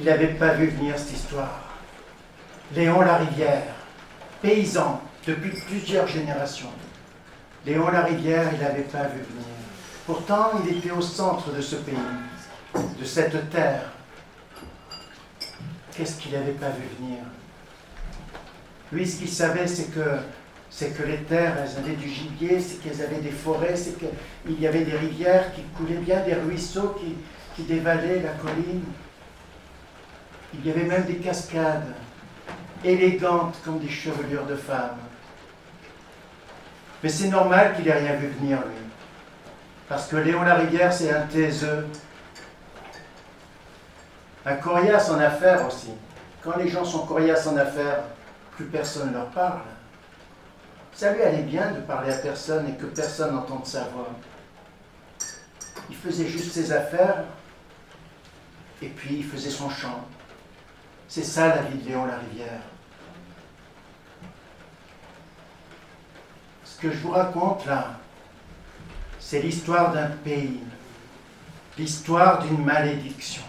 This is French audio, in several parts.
Il n'avait pas vu venir cette histoire. Léon Larivière, paysan depuis plusieurs générations. Léon Larivière, il n'avait pas vu venir. Pourtant, il était au centre de ce pays, de cette terre. Qu'est-ce qu'il n'avait pas vu venir? Lui, ce qu'il savait, c'est que les terres, elles avaient du gibier, c'est qu'elles avaient des forêts, c'est qu'il y avait des rivières qui coulaient bien, des ruisseaux qui dévalaient la colline. Il y avait même des cascades, élégantes comme des chevelures de femmes. Mais c'est normal qu'il n'ait rien vu venir, lui. Parce que Léon Larivière, c'est un taiseux. Un coriace en affaires aussi. Quand les gens sont coriaces en affaires, plus personne ne leur parle. Ça lui allait bien de parler à personne et que personne n'entende sa voix. Il faisait juste ses affaires et puis il faisait son chant. C'est ça la vie de Léon Larivière. Ce que je vous raconte là, c'est l'histoire d'un pays, l'histoire d'une malédiction.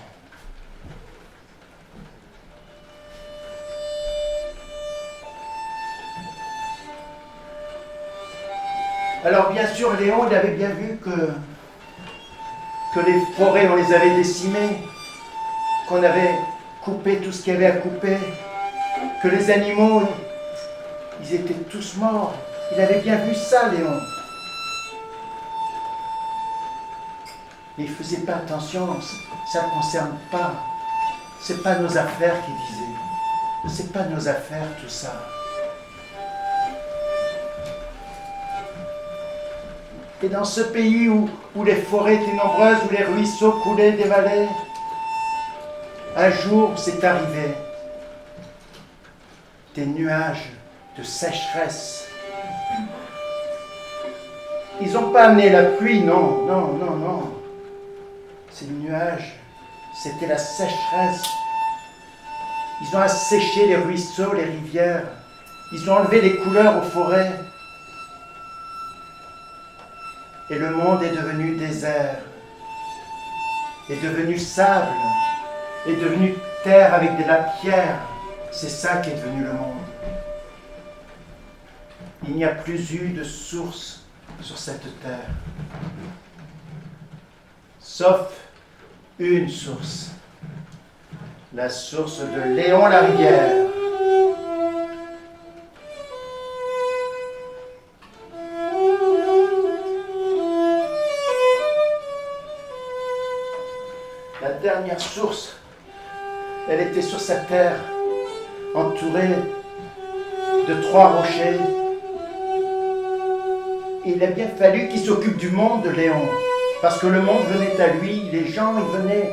Alors bien sûr, Léon, il avait bien vu que les forêts, on les avait décimées, qu'on avait coupé tout ce qu'il y avait à couper, que les animaux, ils étaient tous morts. Il avait bien vu ça, Léon. Mais il ne faisait pas attention, ça ne concerne pas. C'est pas nos affaires qu'il disait. C'est pas nos affaires, tout ça. Et dans ce pays où les forêts étaient nombreuses, où les ruisseaux coulaient des vallées, un jour, c'est arrivé des nuages de sécheresse. Ils n'ont pas amené la pluie, non. Ces nuages, c'était la sécheresse. Ils ont asséché les ruisseaux, les rivières. Ils ont enlevé les couleurs aux forêts. Et le monde est devenu désert, est devenu sable, est devenu terre avec de la pierre. C'est ça qui est devenu le monde. Il n'y a plus eu de source sur cette terre, sauf une source, la source de Léon Larivière. La dernière source, elle était sur sa terre, entourée de 3 rochers. Et il a bien fallu qu'il s'occupe du monde de Léon, parce que le monde venait à lui, les gens ils venaient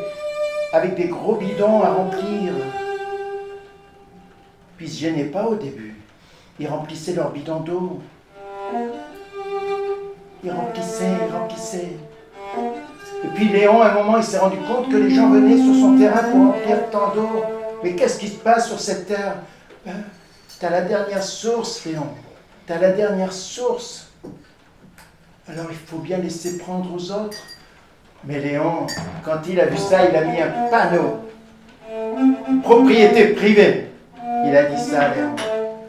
avec des gros bidons à remplir. Puis ils ne se gênaient pas au début, ils remplissaient leurs bidons d'eau. Ils remplissaient. Et puis Léon, à un moment, il s'est rendu compte que les gens venaient sur son terrain pour remplir tant d'eau. Mais qu'est-ce qui se passe sur cette terre? T'as la dernière source, Léon. T'as la dernière source. Alors il faut bien laisser prendre aux autres. Mais Léon, quand il a vu ça, il a mis un panneau. Propriété privée. Il a dit ça, Léon.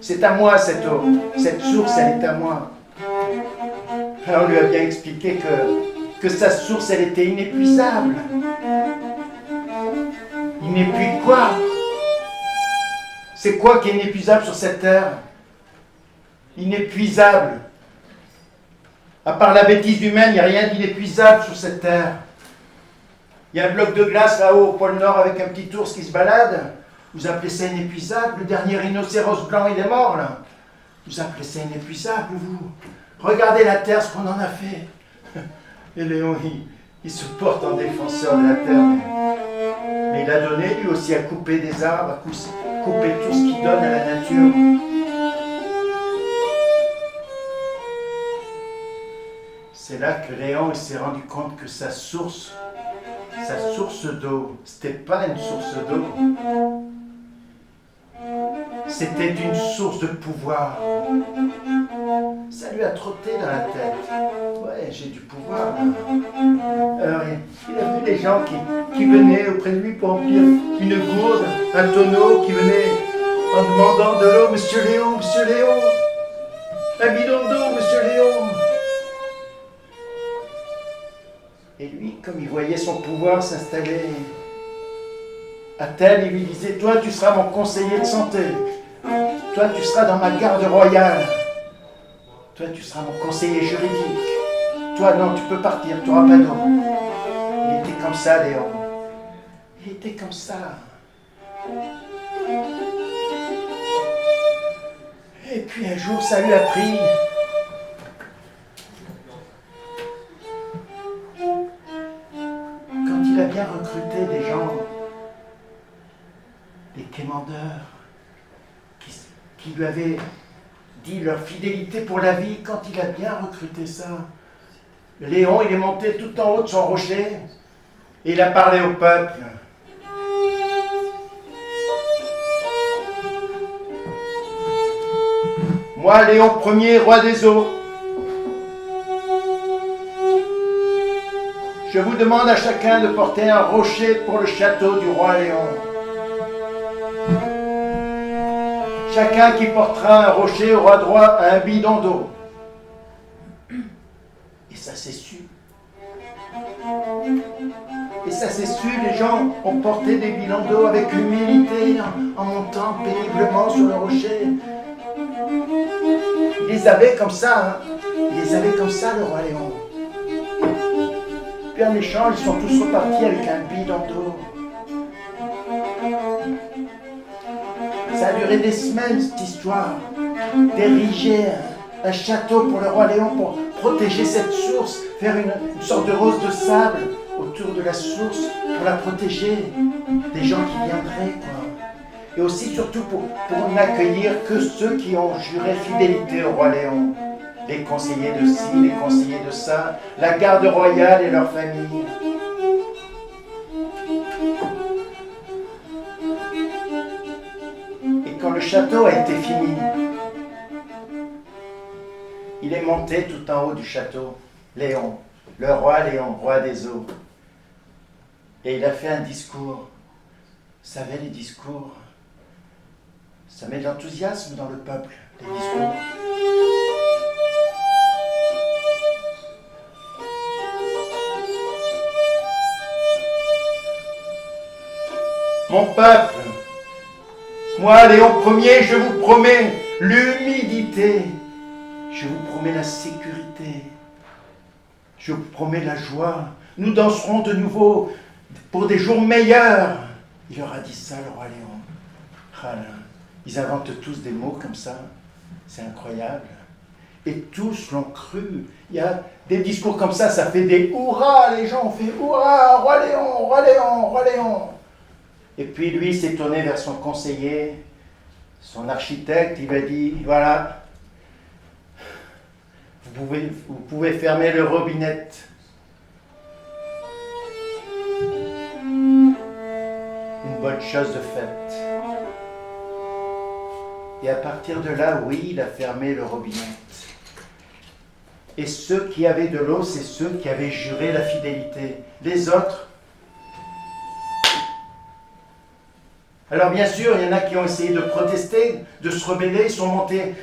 C'est à moi cette eau. Cette source, elle est à moi. Alors on lui a bien expliqué que sa source, elle était inépuisable. Inépuisable quoi? C'est quoi qui est inépuisable sur cette terre? Inépuisable. À part la bêtise humaine, il n'y a rien d'inépuisable sur cette terre. Il y a un bloc de glace là-haut au pôle Nord avec un petit ours qui se balade. Vous appelez ça inépuisable? Le dernier rhinocéros blanc, il est mort là. Vous appelez ça inépuisable, vous? Regardez la terre, ce qu'on en a fait. Et Léon, il se porte en défenseur de la terre. Mais il a donné lui aussi à couper des arbres, à couper tout ce qu'il donne à la nature. C'est là que Léon il s'est rendu compte que sa source d'eau, c'était pas une source d'eau. C'était une source de pouvoir. Ça lui a trotté dans la tête. Ouais, j'ai du pouvoir. Alors, il a vu des gens qui venaient auprès de lui pour remplir une gourde, un tonneau, qui venaient en demandant de l'eau. Monsieur Léon, un bidon d'eau, Monsieur Léon. Et lui, comme il voyait son pouvoir s'installer, à tel, il lui disait, toi, tu seras mon conseiller de santé. Toi, tu seras dans ma garde royale. Toi, tu seras mon conseiller juridique. Toi, non, tu peux partir, tu n'auras pas d'eau. Il était comme ça, Léon. Il était comme ça. Et puis un jour, ça lui a pris. Quand il a bien recruté des gens, des quémandeurs, qui lui avaient dit leur fidélité pour la vie, quand il a bien recruté ça, Léon, il est monté tout en haut de son rocher et il a parlé au peuple. Moi, Léon Ier, roi des eaux, je vous demande à chacun de porter un rocher pour le château du roi Léon. Chacun qui portera un rocher aura droit à un bidon d'eau. Et ça s'est su. Et ça s'est su, les gens ont porté des bidons d'eau avec humilité, en montant péniblement sur le rocher. Il les avait comme ça, hein. Il les avait comme ça, le roi Léon. Puis en échange, ils sont tous repartis avec un bidon d'eau. Ça a duré des semaines, cette histoire, d'ériger un château pour le roi Léon, pour protéger cette source, faire une sorte de rose de sable autour de la source, pour la protéger des gens qui viendraient, quoi. Et aussi, surtout, pour n'accueillir que ceux qui ont juré fidélité au roi Léon. Les conseillers de ci, les conseillers de ça, la garde royale et leur famille. Quand le château a été fini, il est monté tout en haut du château, Léon, le roi Léon, roi des eaux. Et il a fait un discours. Vous savez, les discours, ça met de l'enthousiasme dans le peuple, les discours. Mon peuple, moi, Léon Ier, je vous promets l'humilité, je vous promets la sécurité, je vous promets la joie. Nous danserons de nouveau pour des jours meilleurs. Il leur a dit ça, le roi Léon. Ah là, ils inventent tous des mots comme ça, c'est incroyable. Et tous l'ont cru. Il y a des discours comme ça fait des hurrahs, les gens ont fait hurrah, roi Léon, roi Léon, roi Léon. Et puis lui s'est tourné vers son conseiller, son architecte, il lui a dit, voilà, vous pouvez fermer le robinet. Une bonne chose de faite. Et à partir de là, oui, il a fermé le robinet. Et ceux qui avaient de l'eau, c'est ceux qui avaient juré la fidélité. Les autres, alors bien sûr, il y en a qui ont essayé de protester, de se rebeller, ils sont montés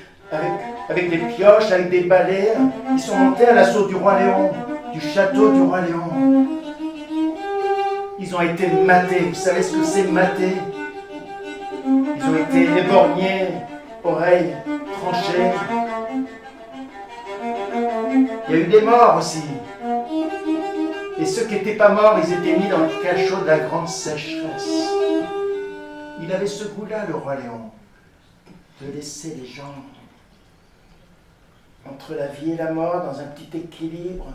avec des pioches, avec des balais, ils sont montés à l'assaut du roi Léon, du château du roi Léon. Ils ont été matés, vous savez ce que c'est mater? Ils ont été éborgnés, oreilles tranchées. Il y a eu des morts aussi. Et ceux qui n'étaient pas morts, ils étaient mis dans le cachot de la grande sécheresse. Il avait ce goût-là, le roi Léon, de laisser les gens entre la vie et la mort dans un petit équilibre,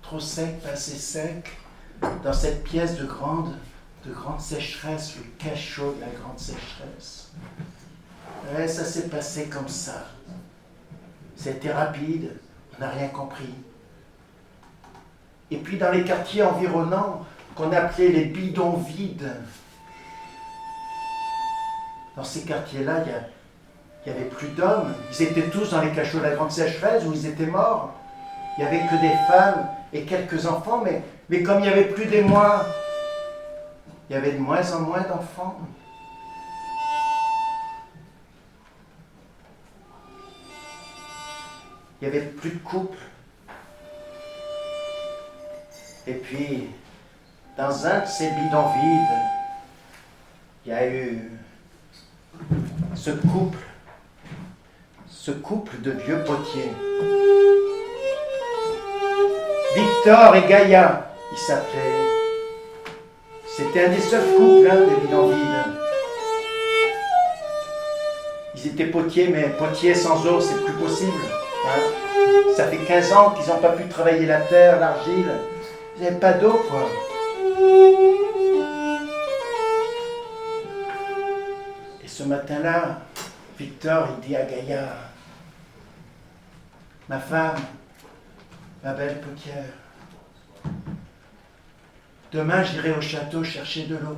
trop sec, pas assez sec, dans cette pièce de grande sécheresse, le cachot de la grande sécheresse. Ouais, ça s'est passé comme ça. C'était rapide, on n'a rien compris. Et puis dans les quartiers environnants, qu'on appelait les bidons vides, dans ces quartiers-là, il y a Il n'y avait plus d'hommes. Ils étaient tous dans les cachots de la grande sécheresse où ils étaient morts. Il n'y avait que des femmes et quelques enfants, mais comme il n'y avait plus d'émoi, il y avait de moins en moins d'enfants. Il n'y avait plus de couple. Et puis, dans un de ces bidons vides, il y a eu ce couple de vieux potiers. Victor et Gaïa, ils s'appelaient. C'était un des seuls couples des bidons vides. Ils étaient potiers, mais potiers sans eau, c'est plus possible. Ça fait 15 ans qu'ils n'ont pas pu travailler la terre, l'argile. Ils n'avaient pas d'eau, quoi. Et ce matin-là, Victor, il dit à Gaïa, ma femme, ma belle potière, demain j'irai au château chercher de l'eau.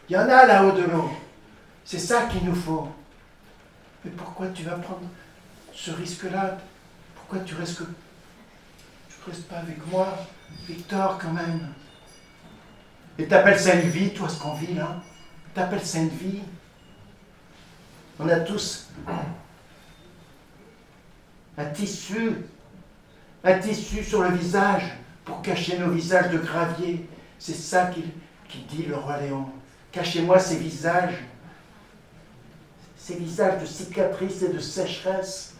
Il y en a là-haut de l'eau. C'est ça qu'il nous faut. Mais pourquoi tu vas prendre ce risque-là? Pourquoi tu restes pas avec moi, Victor, quand même? Et t'appelles ça une vie, toi, ce qu'on vit là? T'appelles ça une vie? On a tous un tissu sur le visage pour cacher nos visages de gravier. C'est ça qu'il dit le roi Léon. Cachez-moi ces visages de cicatrices et de sécheresse.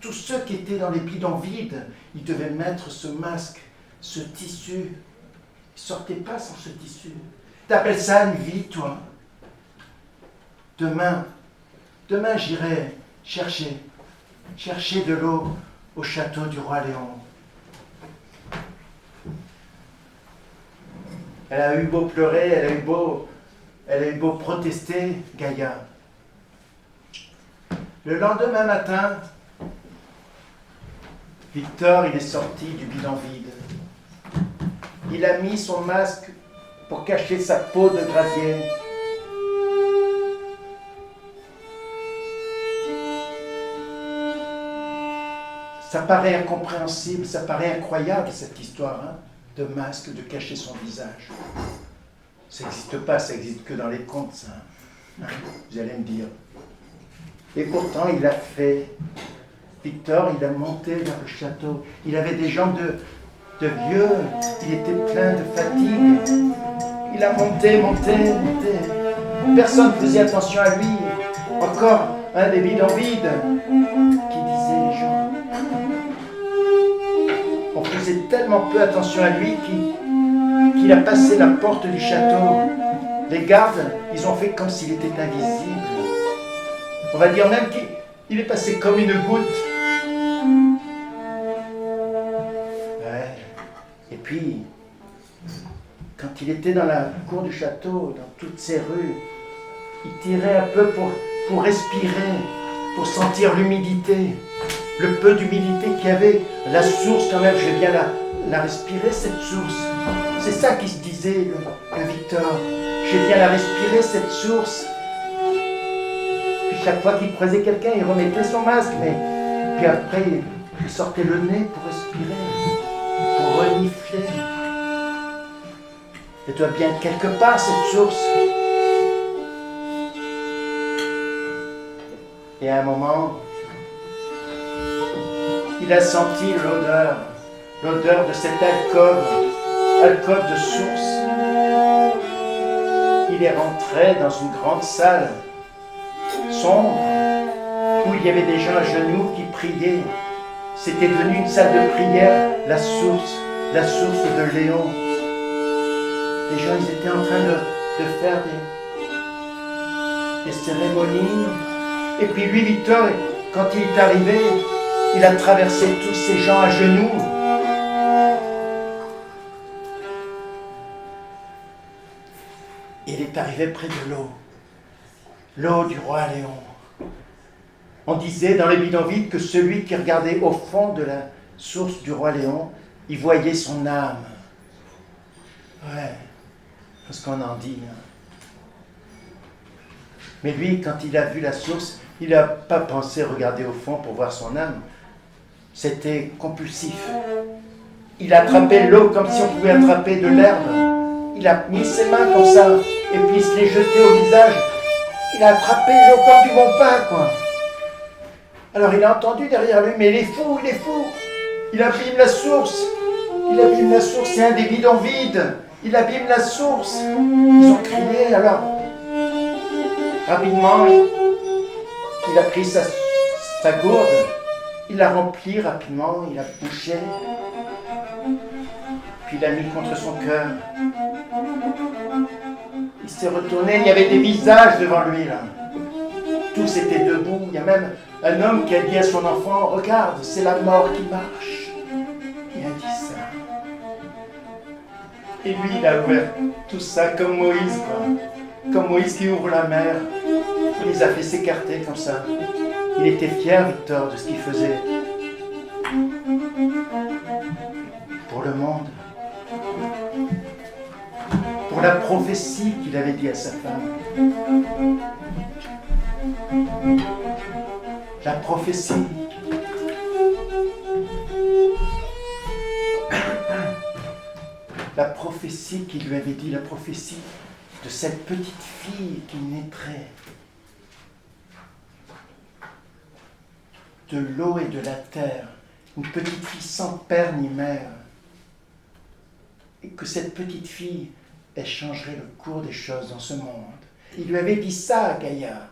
Tous ceux qui étaient dans les bidons vides, ils devaient mettre ce masque, ce tissu. Ils ne sortaient pas sans ce tissu. T'appelles ça une vie, toi? Demain j'irai chercher de l'eau au château du roi Léon. Elle a eu beau pleurer, elle a eu beau protester, Gaïa. Le lendemain matin, Victor, il est sorti du bidon vide. Il a mis son masque pour cacher sa peau de gravier. Ça paraît incompréhensible, ça paraît incroyable cette histoire de masque, de cacher son visage. Ça n'existe pas, ça n'existe que dans les contes, ça. Vous allez me dire. Et pourtant, il l'a fait. Victor, il a monté vers le château. Il avait des jambes de vieux. Il était plein de fatigue. Il a monté. Personne ne faisait attention à lui. Encore un des bidons vides qui disait les gens. On faisait tellement peu attention à lui qu'il a passé la porte du château. Les gardes, ils ont fait comme s'il était invisible. On va dire même qu'il est passé comme une goutte. Ouais. Et puis, quand il était dans la cour du château, dans toutes ces rues, il tirait un peu pour respirer, pour sentir l'humidité, le peu d'humidité qu'il y avait. La source, quand même, je vais bien la respirer, cette source. C'est ça qu'il se disait, le Victor. Je vais bien la respirer, cette source. Puis chaque fois qu'il croisait quelqu'un, il remettait son masque, mais puis après, il sortait le nez pour respirer, pour renifler. Elle doit bien être quelque part, cette source. Et à un moment, il a senti l'odeur de cette alcôve de source. Il est rentré dans une grande salle sombre où il y avait des gens à genoux qui priaient. C'était devenu une salle de prière, la source de Léon. Les gens, ils étaient en train de faire des cérémonies. Et puis lui, Victor, quand il est arrivé, il a traversé tous ces gens à genoux. Il est arrivé près de l'eau du roi Léon. On disait dans les bidons vides que celui qui regardait au fond de la source du roi Léon, il voyait son âme. Ouais, parce qu'on en dit. Mais lui, quand il a vu la source, il n'a pas pensé regarder au fond pour voir son âme. C'était compulsif. Il a attrapé l'eau comme si on pouvait attraper de l'herbe. Il a mis ses mains comme ça, et puis il se les jetait au visage. Il a attrapé l'eau comme du bon pain, quoi. Alors il a entendu derrière lui, mais il est fou, il est fou. Il abîme la source. Il abîme la source, c'est un des bidons vides. Il abîme la source. Ils ont crié, alors, rapidement, il a pris sa gourde, il l'a remplie rapidement, il l'a bouché, puis il l'a mis contre son cœur. Il s'est retourné, il y avait des visages devant lui, là. Tous étaient debout. Il y a même un homme qui a dit à son enfant, regarde, c'est la mort qui marche. Il a dit ça. Et lui, il a ouvert tout ça comme Moïse, quoi. Comme Moïse qui ouvre la mer. Il les a fait s'écarter comme ça. Il était fier, Victor, de ce qu'il faisait. Pour le monde. Pour la prophétie qu'il avait dit à sa femme. La prophétie. La prophétie qu'il lui avait dit, la prophétie de cette petite fille qui naîtrait de l'eau et de la terre, une petite fille sans père ni mère, et que cette petite fille, elle changerait le cours des choses dans ce monde. Il lui avait dit ça à Gaïa.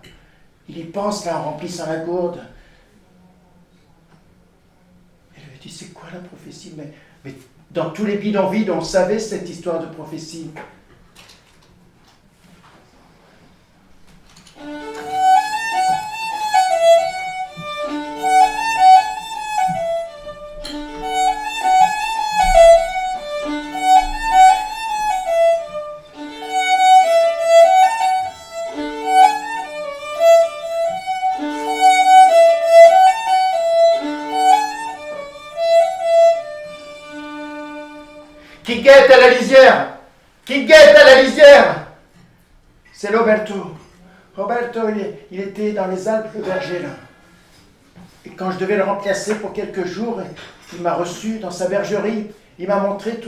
Il y pense là en remplissant la gourde. Il lui a dit, c'est quoi la prophétie? Mais dans tous les bidonvilles, on savait cette histoire de prophétie. Qui guette à la lisière? Qui guette à la lisière? C'est Roberto. Roberto, il était dans les Alpes, le berger, là. Et quand je devais le remplacer pour quelques jours, il m'a reçu dans sa bergerie. Il m'a montré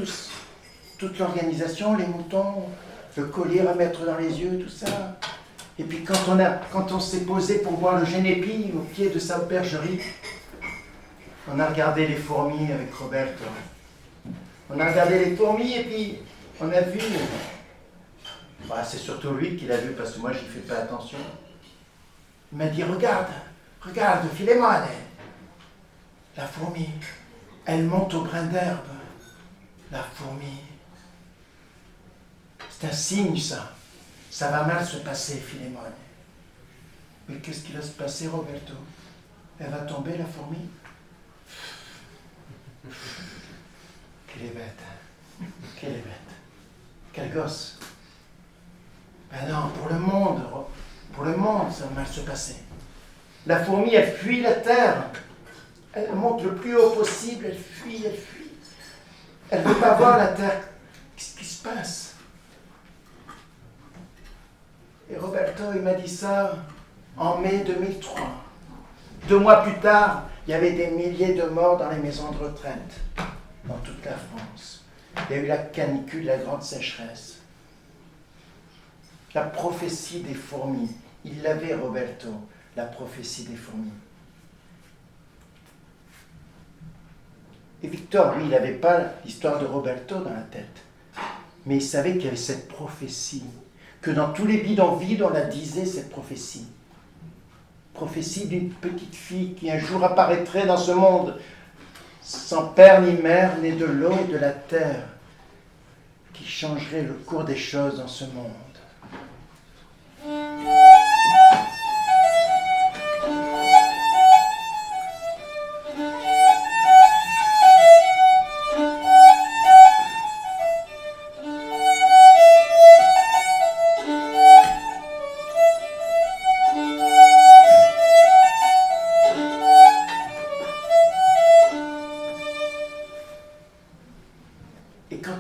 toute l'organisation, les moutons, le collier à mettre dans les yeux, tout ça. Et puis quand on s'est posé pour voir le génépi au pied de sa bergerie, on a regardé les fourmis avec Roberto. On a regardé les fourmis et puis on a vu. C'est surtout lui qui l'a vu parce que moi j'y fais pas attention. Il m'a dit regarde, Philémon, la fourmi, elle monte au brin d'herbe. La fourmi. C'est un signe ça. Ça va mal se passer, Philémon. Mais qu'est-ce qui va se passer, Roberto? Elle va tomber, la fourmi? Quelle est bête, hein? Quelle est bête. Quel gosse. Ben non, pour le monde, ça va mal se passer. La fourmi, elle fuit la terre. Elle monte le plus haut possible, elle fuit. Elle ne veut pas voir la terre. Qu'est-ce qui se passe? Et Roberto, il m'a dit ça en mai 2003. 2 mois plus tard, il y avait des milliers de morts dans les maisons de retraite. Dans toute la France. Il y a eu la canicule, la grande sécheresse. La prophétie des fourmis. Il l'avait, Roberto, la prophétie des fourmis. Et Victor, lui, il n'avait pas l'histoire de Roberto dans la tête. Mais il savait qu'il y avait cette prophétie. Que dans tous les bidonvilles, on la disait, cette prophétie. Prophétie d'une petite fille qui un jour apparaîtrait dans ce monde sans père ni mère, né de l'eau et de la terre, qui changerait le cours des choses dans ce monde.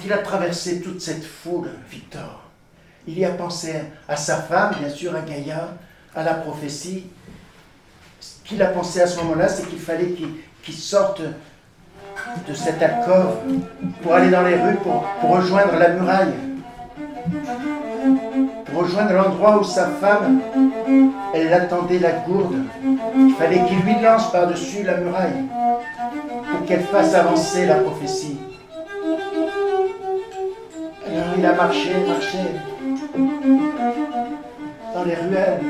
Il a traversé toute cette foule, Victor. Il y a pensé à sa femme, bien sûr, à Gaïa, à la prophétie, ce qu'il a pensé à ce moment-là, c'est qu'il fallait qu'il sorte de cette alcôve pour aller dans les rues, pour rejoindre la muraille, pour rejoindre l'endroit où sa femme, elle attendait la gourde. Il fallait qu'il lui lance par-dessus la muraille pour qu'elle fasse avancer la prophétie. Alors il a marché dans les ruelles.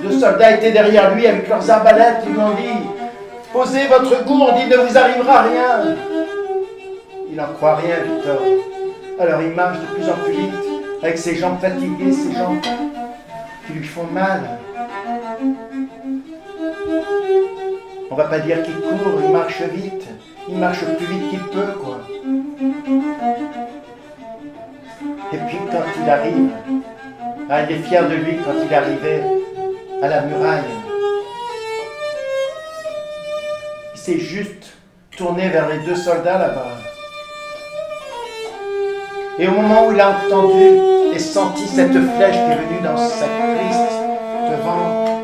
Deux soldats étaient derrière lui avec leurs arbalètes. Ils lui ont dit « Posez votre gourde, il ne vous arrivera rien !» Il n'en croit rien, Victor. Alors il marche de plus en plus vite, avec ses jambes fatiguées, ses jambes qui lui font mal. On va pas dire qu'il court, il marche vite. Il marche le plus vite qu'il peut, quoi. Et puis quand il arrive, il est fier de lui quand il arrivait à la muraille. Il s'est juste tourné vers les deux soldats là-bas. Et au moment où il a entendu et senti cette flèche qui est venue dans sa cuisse devant,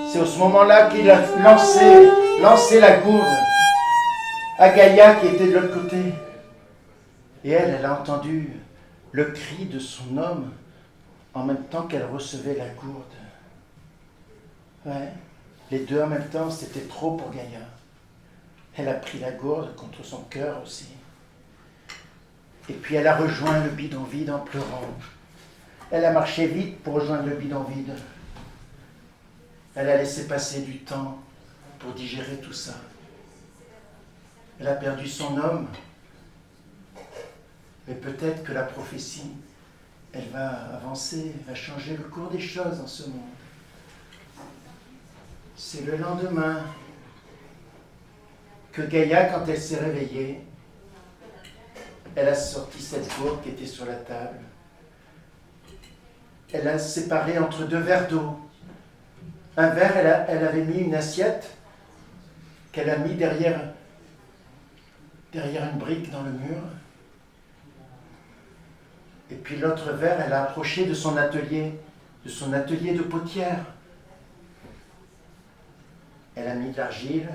c'est à ce moment-là qu'il a lancé la gourde à Gaïa qui était de l'autre côté. Et elle a entendu le cri de son homme en même temps qu'elle recevait la gourde. Ouais, les deux en même temps, c'était trop pour Gaïa. Elle a pris la gourde contre son cœur aussi. Et puis elle a rejoint le bidon vide en pleurant. Elle a marché vite pour rejoindre le bidon vide. Elle a laissé passer du temps pour digérer tout ça. Elle a perdu son homme. Mais peut-être que la prophétie, elle va avancer, elle va changer le cours des choses dans ce monde. C'est le lendemain que Gaïa, quand elle s'est réveillée, elle a sorti cette gourde qui était sur la table. Elle a séparé entre deux verres d'eau. Un verre, elle avait mis une assiette qu'elle a mis derrière une brique dans le mur. Et puis l'autre verre, elle a approché de son atelier de potière. Elle a mis de l'argile,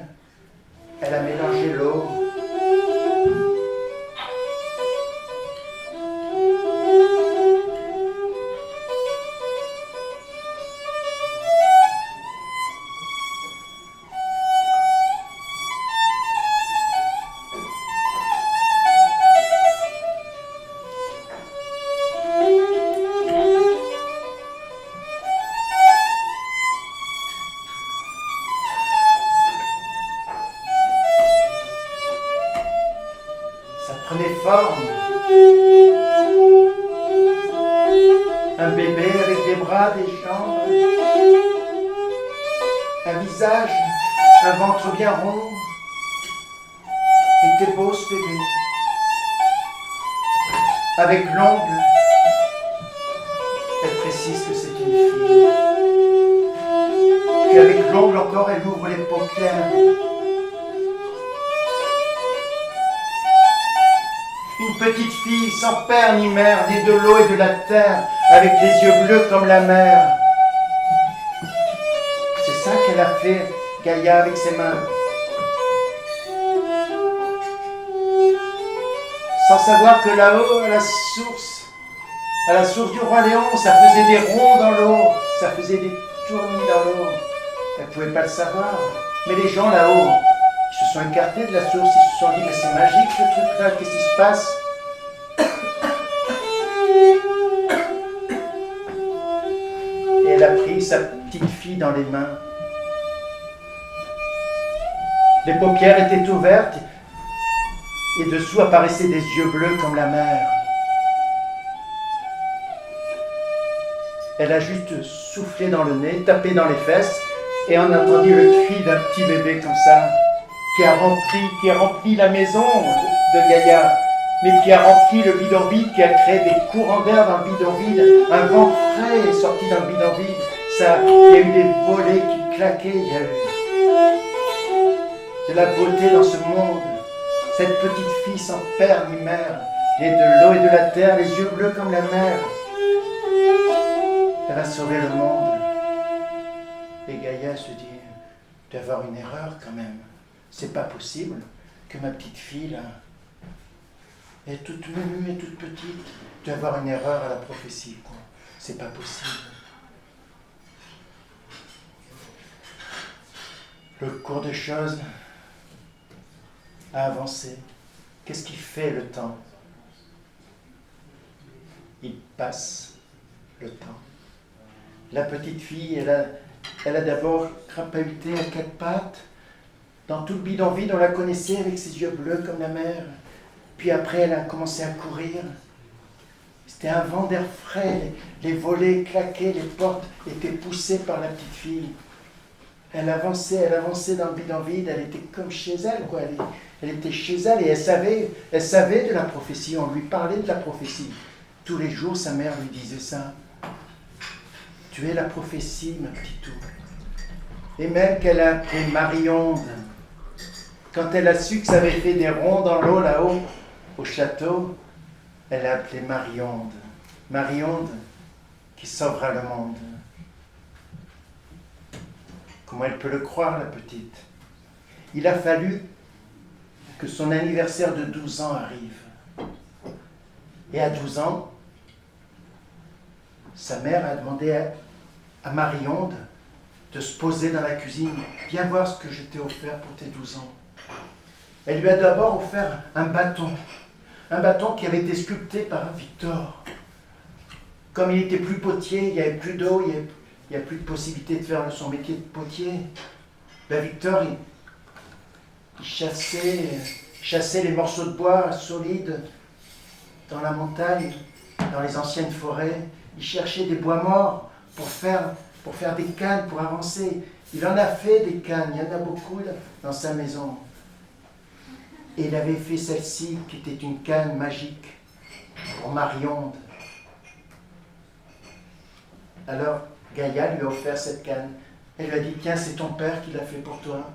elle a mélangé l'eau. Un bébé avec des bras, des jambes, un visage, un ventre bien rond. Il était beau ce bébé. Avec l'ongle, elle précise que c'est une fille. Puis avec l'ongle encore, elle ouvre les paupières. Une petite fille sans père ni mère, née de l'eau et de la terre, avec les yeux bleus comme la mer. C'est ça qu'elle a fait, Gaïa, avec ses mains. Sans savoir que là-haut, à la source du roi Léon, ça faisait des ronds dans l'eau, ça faisait des tournis dans l'eau. Elle ne pouvait pas le savoir. Mais les gens là-haut, ils se sont écartés de la source, ils se sont dit, mais c'est magique ce truc-là, qu'est-ce qui se passe? Et elle a pris sa petite fille dans les mains. Les paupières étaient ouvertes et dessous apparaissaient des yeux bleus comme la mer. Elle a juste soufflé dans le nez, tapé dans les fesses, et on a entendu le cri d'un petit bébé comme ça, qui a rempli la maison de Gaïa, mais qui a rempli le bidon vide, qui a créé des courants d'air dans le bidon vide. Un vent frais est sorti dans le bidon vide. Il y a eu des volets qui claquaient, il y a eu de la beauté dans ce monde. Cette petite fille sans père ni mère, née de l'eau et de la terre, les yeux bleus comme la mer. Elle va sauver le monde. Et Gaïa se dit, il doit y avoir une erreur quand même. C'est pas possible que ma petite fille, là, elle est toute menue et toute petite. Il doit y avoir une erreur à la prophétie, quoi. C'est pas possible. Le cours des choses a avancé. Qu'est-ce qui fait le temps? Il passe le temps. La petite fille, elle a d'abord crapahuté à quatre pattes. Dans tout le bidonville, on la connaissait avec ses yeux bleus comme la mer. Puis après, elle a commencé à courir. C'était un vent d'air frais. Les volets claquaient, les portes étaient poussées par la petite fille. Elle avançait dans le bidonville. Elle était comme chez elle, quoi. Elle était chez elle et elle savait de la prophétie. On lui parlait de la prophétie. Tous les jours, sa mère lui disait ça. Tu es la prophétie, ma petite tour. Et même qu'elle a appelé Marie-Onde, quand elle a su que ça avait fait des ronds dans l'eau là-haut, au château, elle a appelé Marie-Onde. Marie-Onde qui sauvera le monde. Comment elle peut le croire, la petite? Il a fallu que son anniversaire de 12 ans arrive. Et à 12 ans, sa mère a demandé à Marie-Onde de se poser dans la cuisine. Viens voir ce que je t'ai offert pour tes 12 ans. Elle lui a d'abord offert un bâton qui avait été sculpté par Victor. Comme il était plus potier, il n'y avait plus d'eau, il n'y a plus de possibilité de faire son métier de potier. Ben Victor, il chassait les morceaux de bois solides dans la montagne, dans les anciennes forêts. Il cherchait des bois morts pour faire des cannes, pour avancer. Il en a fait des cannes, il y en a beaucoup dans sa maison. Et il avait fait celle-ci, qui était une canne magique, pour Marie-Onde. Alors, Gaïa lui a offert cette canne. Elle lui a dit, tiens, c'est ton père qui l'a fait pour toi.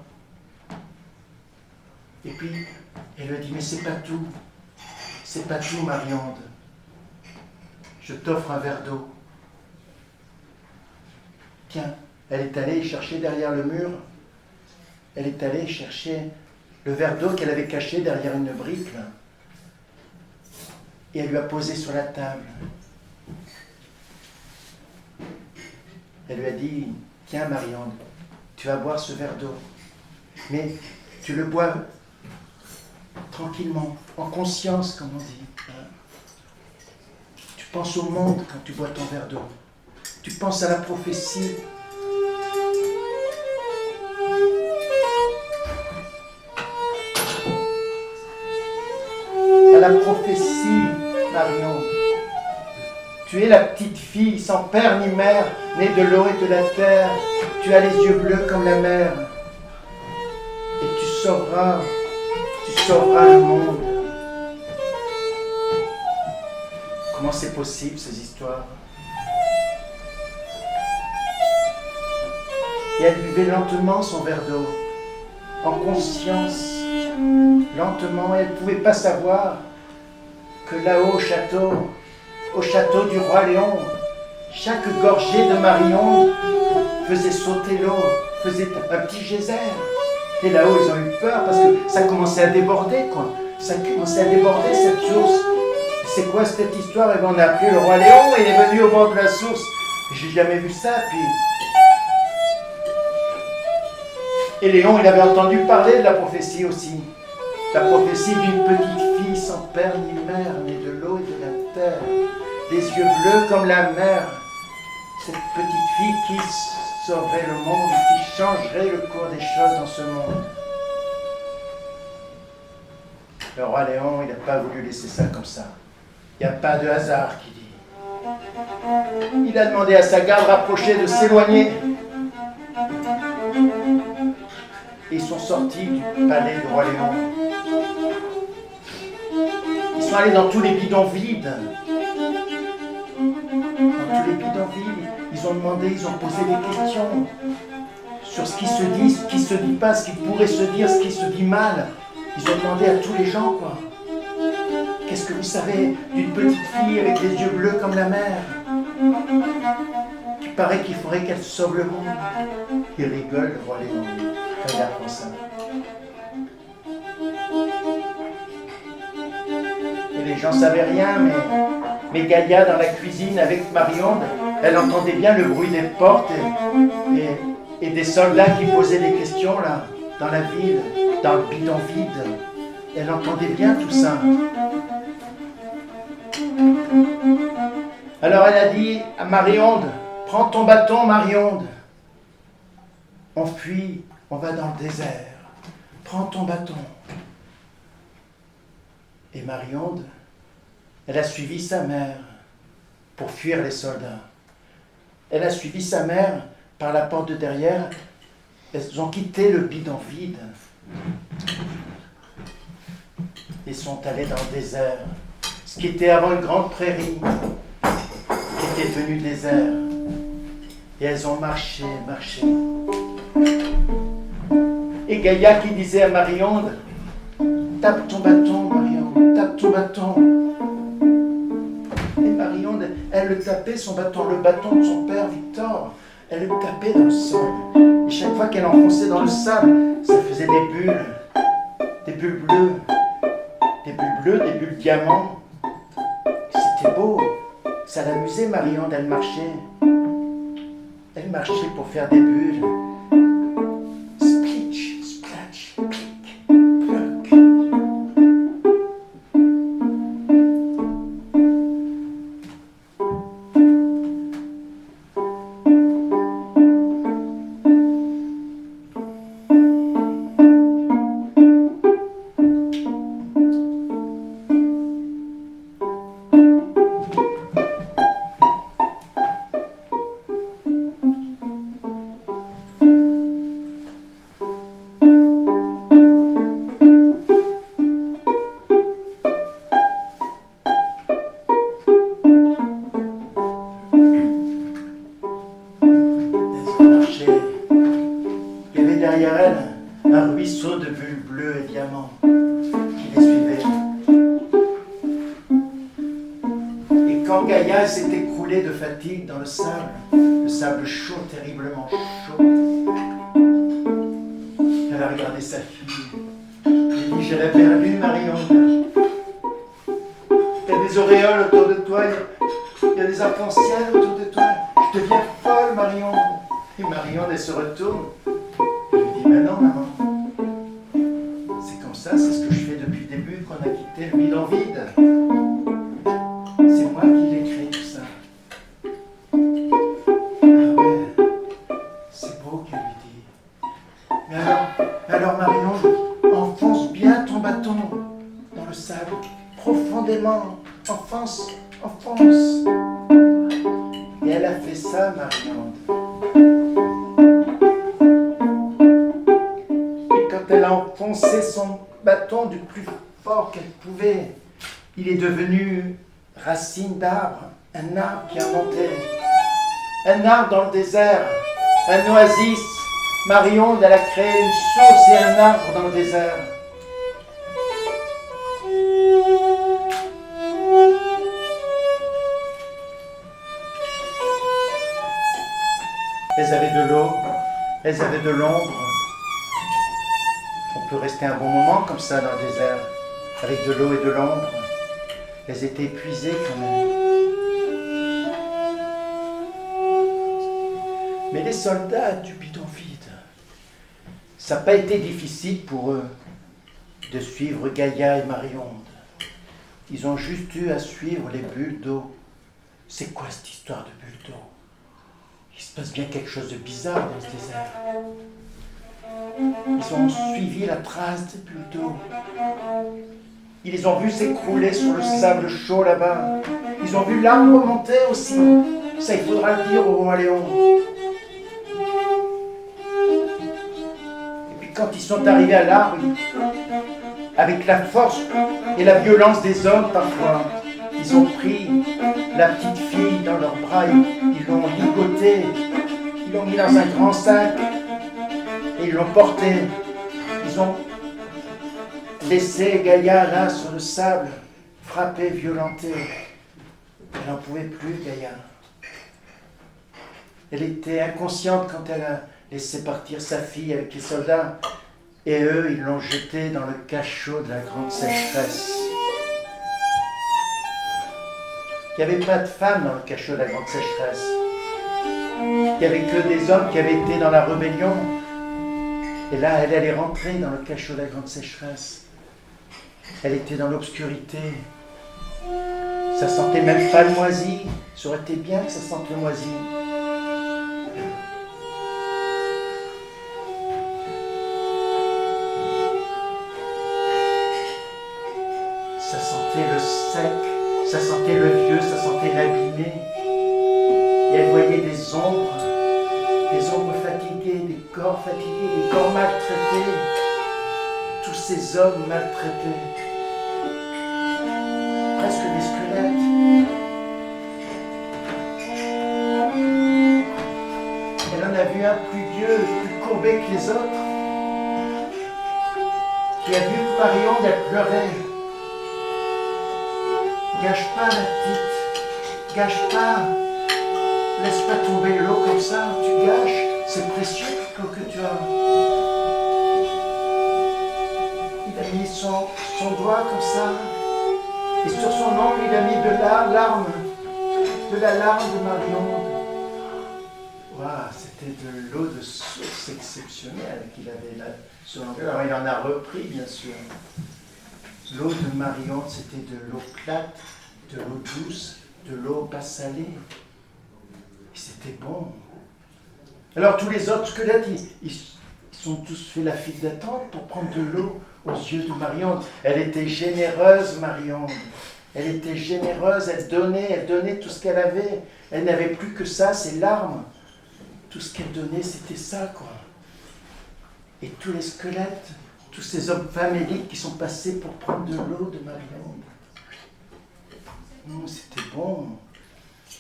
Et puis, elle lui a dit, mais c'est pas tout. C'est pas tout, Marie-Onde. Je t'offre un verre d'eau. Tiens, elle est allée chercher derrière le mur. Elle est allée chercher le verre d'eau qu'elle avait caché derrière une brique, là. Et elle lui a posé sur la table. Elle lui a dit, tiens Marie-Onde, tu vas boire ce verre d'eau. Mais tu le bois tranquillement, en conscience, comme on dit. Tu penses au monde quand tu bois ton verre d'eau. Tu penses à la prophétie. À la prophétie, Marie-Onde. Tu es la petite fille sans père ni mère, née de l'eau et de la terre. Tu as les yeux bleus comme la mer. Et tu sauveras le monde. Comment c'est possible, ces histoires? Et elle buvait lentement son verre d'eau, en conscience, lentement. Elle ne pouvait pas savoir que là-haut au château du roi Léon, chaque gorgée de Marie-Onde faisait sauter l'eau, faisait un petit geyser. Et là-haut, ils ont eu peur parce que ça commençait à déborder, quoi. Ça commençait à déborder, cette source. C'est quoi cette histoire? Et bien, on a appelé le roi Léon et il est venu au bord de la source. J'ai jamais vu ça, puis... Et Léon, il avait entendu parler de la prophétie aussi. La prophétie d'une petite fille sans père ni mère, née de l'eau et de la terre, des yeux bleus comme la mer. Cette petite fille qui sauverait le monde, qui changerait le cours des choses dans ce monde. Le roi Léon, il n'a pas voulu laisser ça comme ça. Il n'y a pas de hasard, qui dit. Il a demandé à sa garde rapprochée de s'éloigner. Et ils sont sortis du palais du roi Léon. Ils sont allés dans tous les bidons vides. Dans tous les bidons vides, ils ont demandé, ils ont posé des questions sur ce qui se dit, ce qui se dit pas, ce qui pourrait se dire, ce qui se dit mal. Ils ont demandé à tous les gens, quoi. qu'est-ce que vous savez d'une petite fille avec des yeux bleus comme la mer? Il paraît qu'il faudrait qu'elle sauve le monde. Il rigole, le roi Léon. Regarde comme ça. Et les gens savaient rien, mais Gaïa, dans la cuisine avec Marionde, elle entendait bien le bruit des portes et des soldats qui posaient des questions là, dans la ville, dans le bidon vide. Elle entendait bien tout ça. Alors elle a dit à Marionde, prends ton bâton, Marionde. On fuit, on va dans le désert. Prends ton bâton. Et Marionde, elle a suivi sa mère pour fuir les soldats. Elle a suivi sa mère par la porte de derrière. Elles ont quitté le bidon vide et sont allées dans le désert. Ce qui était avant une grande prairie, qui était devenu désert. Et elles ont marché. Et Gaïa qui disait à Marionde, tape ton bâton, Marionde, tape ton bâton. Et Marionde, elle le tapait, son bâton, le bâton de son père Victor, elle le tapait dans le sol. Et chaque fois qu'elle enfonçait dans le sable, ça faisait des bulles bleues, des bulles diamants. C'était beau, ça l'amusait Marionde, elle marchait. Elle marchait pour faire des bulles. Splitch, splatch, clic, ploc. Derrière elle, un ruisseau de bulles bleues et diamants qui les suivait. Et quand Gaïa s'est écroulée de fatigue dans le sable chaud, terriblement chaud, elle a regardé sa fille. Elle dit, je l'ai perdue, Marionde. Il y a des auréoles autour de toi, il y a des arcs-en-ciel autour de toi. Je deviens folle, Marionde. Et Marionde, elle se retourne. Mais non, maman, c'est comme ça, c'est ce que je fais depuis le début, qu'on a quitté le bidon vide. C'est moi qui l'ai créé tout ça. Ah ouais, c'est beau qu'elle lui dit. Mais alors Marion, enfonce bien ton bâton dans le sable, profondément, enfonce. Et elle a fait ça, Marion. Elle a enfoncé son bâton du plus fort qu'elle pouvait. Il est devenu racine d'arbre, un arbre qui a monté. Un arbre dans le désert, un oasis. Marionde, elle a créé une source et un arbre dans le désert. Elles avaient de l'eau, elles avaient de l'ombre. On peut rester un bon moment comme ça dans le désert, avec de l'eau et de l'ombre. Elles étaient épuisées quand même. Mais les soldats du bidon vide, ça n'a pas été difficile pour eux de suivre Gaïa et Marionde. Ils ont juste eu à suivre les bulles d'eau. C'est quoi cette histoire de bulles d'eau? Il se passe bien quelque chose de bizarre dans ce désert. Ils ont suivi la trace des bulles d'eau. Ils les ont vus s'écrouler sur le sable chaud là-bas. Ils ont vu l'arbre monter aussi. Ça, il faudra le dire au roi Léon. Et puis quand ils sont arrivés à l'arbre, avec la force et la violence des hommes parfois, ils ont pris la petite fille dans leurs bras, ils l'ont ligotée, ils l'ont mis dans un grand sac et ils l'ont portée. Ils ont laissé Gaïa là sur le sable, frappée, violentée. Elle n'en pouvait plus, Gaïa. Elle était inconsciente quand elle a laissé partir sa fille avec les soldats. Et eux, ils l'ont jetée dans le cachot de la grande sécheresse. Il n'y avait pas de femmes dans le cachot de la grande sécheresse. Il n'y avait que des hommes qui avaient été dans la rébellion. Et là, elle est rentrée dans le cachot de la grande sécheresse. Elle était dans l'obscurité. Ça sentait même pas le moisi. Ça aurait été bien que ça sente le moisi. Ça sentait le sec, ça sentait le vieux, ça sentait l'abîmé. Et elle voyait des ombres fatiguées, des corps fatigués, des corps maltraités. Tous ces hommes maltraités. Presque des squelettes. Elle en a vu un plus vieux, plus courbé que les autres, qui a vu que Marion, elle pleurait. Gâche pas la petite, gâche pas, laisse pas tomber l'eau comme ça, tu gâches, c'est précieux l'eau que tu as. Il a mis son doigt comme ça, et sur son ongle il a mis de la larme de Marion. Waouh, c'était de l'eau de source exceptionnelle qu'il avait là sur l'ongle. Alors il en a repris bien sûr. L'eau de Marion, c'était de l'eau plate, de l'eau douce, de l'eau pas salée. Et c'était bon. Alors tous les autres squelettes, ils sont tous fait la file d'attente pour prendre de l'eau aux yeux de Marion. Elle était généreuse, Marion. Elle était généreuse, elle donnait tout ce qu'elle avait. Elle n'avait plus que ça, ses larmes. Tout ce qu'elle donnait, c'était ça, quoi. Et tous les squelettes, tous ces hommes faméliques qui sont passés pour prendre de l'eau de Marion. C'était bon.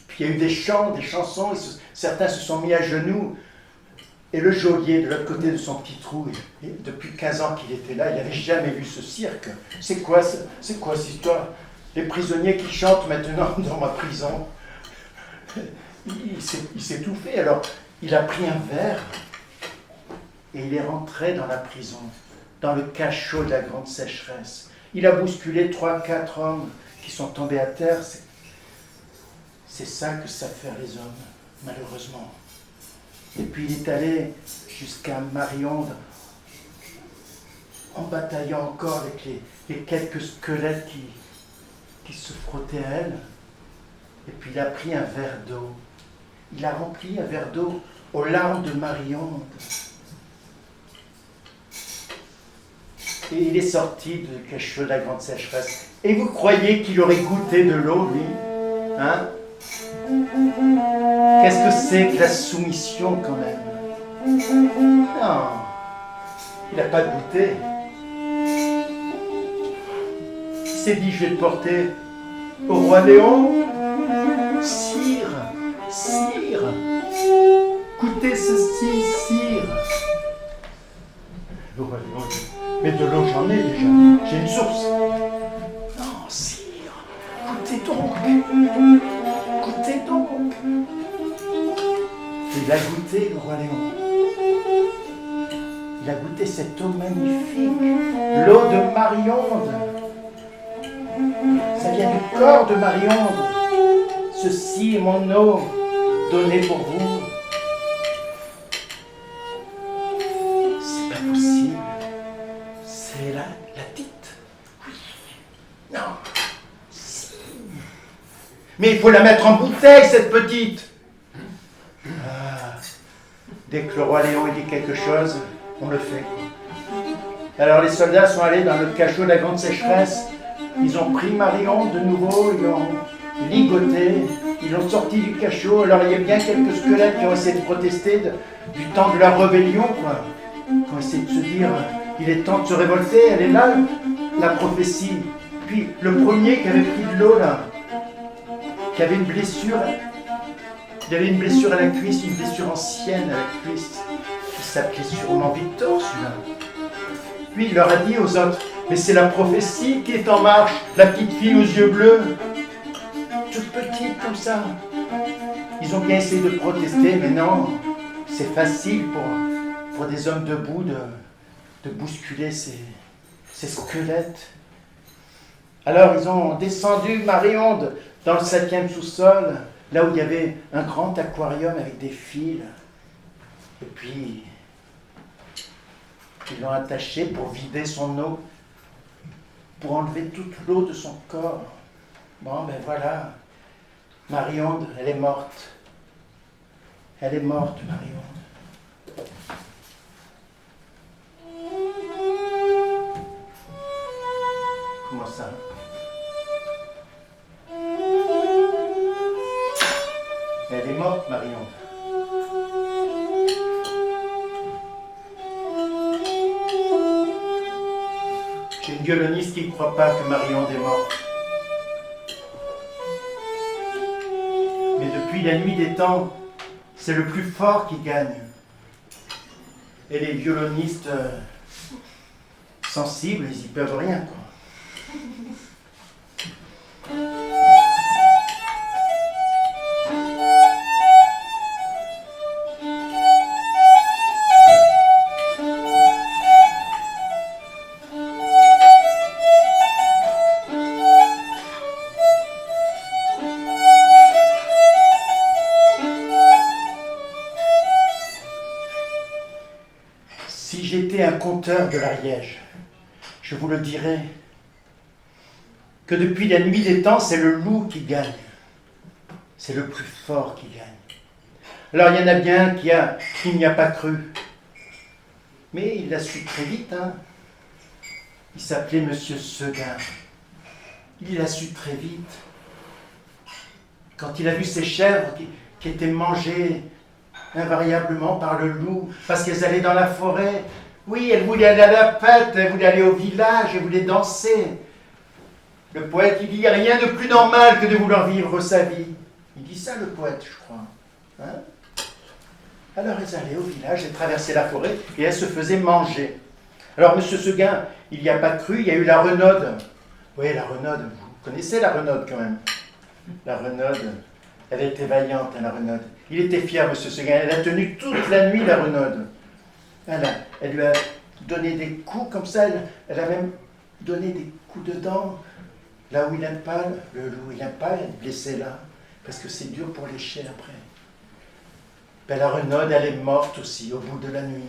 Puis il y a eu des chants, des chansons, certains se sont mis à genoux. Et le geôlier, de l'autre côté de son petit trou, depuis 15 ans qu'il était là, il n'avait jamais vu ce cirque. C'est quoi cette histoire? Les prisonniers qui chantent maintenant dans ma prison. Il s'est tout fait. Alors, il a pris un verre et il est rentré dans la prison, dans le cachot de la grande sécheresse. Il a bousculé 3-4 hommes qui sont tombés à terre. C'est ça que savent faire les hommes, malheureusement. Et puis il est allé jusqu'à Marion, en bataillant encore avec les quelques squelettes qui se frottaient à elle. Et puis il a pris un verre d'eau. Il a rempli un verre d'eau aux larmes de Marion. Et il est sorti du cachot de la grande sécheresse. Et vous croyez qu'il aurait goûté de l'eau, lui? Hein? Qu'est-ce que c'est que la soumission, quand même? Non, il n'a pas goûté. Il s'est dit, je vais le porter au roi Léon. Sire, goûtez ceci, sire. Le roi Léon dit, mais de l'eau j'en ai déjà, j'ai une source. Non, sire, goûtez donc. Il a goûté, le roi Léon. Il a goûté cette eau magnifique, l'eau de Marion. Ça vient du corps de Marion. Ceci est mon eau donnée pour vous. C'est pas possible. C'est la dite. Oui. Non. Si. Mais il faut la mettre en bouteille, cette petite. Dès que le roi Léon dit quelque chose, on le fait. Alors les soldats sont allés dans le cachot de la grande sécheresse. Ils ont pris Marion de nouveau, ils l'ont ligoté, ils l'ont sorti du cachot. Alors il y a bien quelques squelettes qui ont essayé de protester du temps de la rébellion, quoi. Qui ont essayé de se dire, il est temps de se révolter, elle est là, la prophétie. Puis le premier qui avait pris de l'eau, là, qui avait une blessure, il avait une blessure à la cuisse, une blessure ancienne à la cuisse, qui s'appelait sûrement Victor, celui-là. Puis il leur a dit aux autres, Mais c'est la prophétie qui est en marche, la petite fille aux yeux bleus, toute petite comme ça. Ils ont bien essayé de protester, mais non, c'est facile pour des hommes debout de bousculer ces squelettes. Alors ils ont descendu Marie-Onde dans le 7e sous-sol, là où il y avait un grand aquarium avec des fils. Et puis, ils l'ont attaché pour vider son eau, pour enlever toute l'eau de son corps. Bon, ben voilà, Marie-Onde, elle est morte. Elle est morte, Marie-Onde. Comment ça? Elle est morte, Marie-Onde. J'ai une violoniste qui ne croit pas que Marie-Onde est morte. Mais depuis la nuit des temps, c'est le plus fort qui gagne. Et les violonistes sensibles, ils y peuvent rien, quoi. Si j'étais un conteur de l'Ariège, je vous le dirais que depuis la nuit des temps, c'est le loup qui gagne. C'est le plus fort qui gagne. Alors il y en a bien qui n'y a pas cru. Mais il l'a su très vite. Hein. Il s'appelait Monsieur Seguin. Il l'a su très vite. Quand il a vu ces chèvres qui étaient mangées invariablement par le loup, parce qu'elles allaient dans la forêt. Oui, elles voulaient aller à la fête, elles voulaient aller au village, elles voulaient danser. Le poète, il dit, il n'y a rien de plus normal que de vouloir vivre sa vie. Il dit ça, le poète, je crois. Hein? Alors elles allaient au village, elles traversaient la forêt, et elles se faisaient manger. Alors, Monsieur Seguin, il n'y a pas cru, il y a eu la renaude. Oui, la renaude, vous connaissez la renaude quand même. La renaude, elle était vaillante, hein, la renaude. Il était fier, Monsieur Seguin. Elle a tenu toute la nuit, la renaude. Elle lui a donné des coups comme ça. Elle a même donné des coups de dents. Là où il n'aime pas, le loup, il n'aime pas être blessé là. Parce que c'est dur pour lécher après. Ben, la renaude, elle est morte aussi, au bout de la nuit.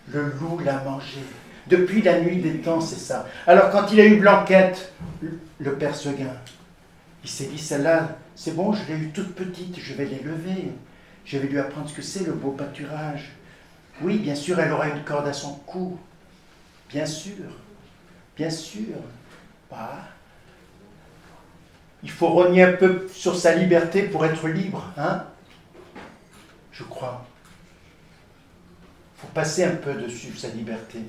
Le loup l'a mangée. Depuis la nuit des temps, c'est ça. Alors, quand il a eu Blanquette, le père Seguin, il s'est dit, celle-là, c'est bon, je l'ai eue toute petite, je vais l'élever. Je vais lui apprendre ce que c'est le beau pâturage. Oui, bien sûr, elle aura une corde à son cou. Bien sûr. Bien sûr. Bah, il faut rogner un peu sur sa liberté pour être libre, hein? Je crois. Il faut passer un peu dessus, sa liberté.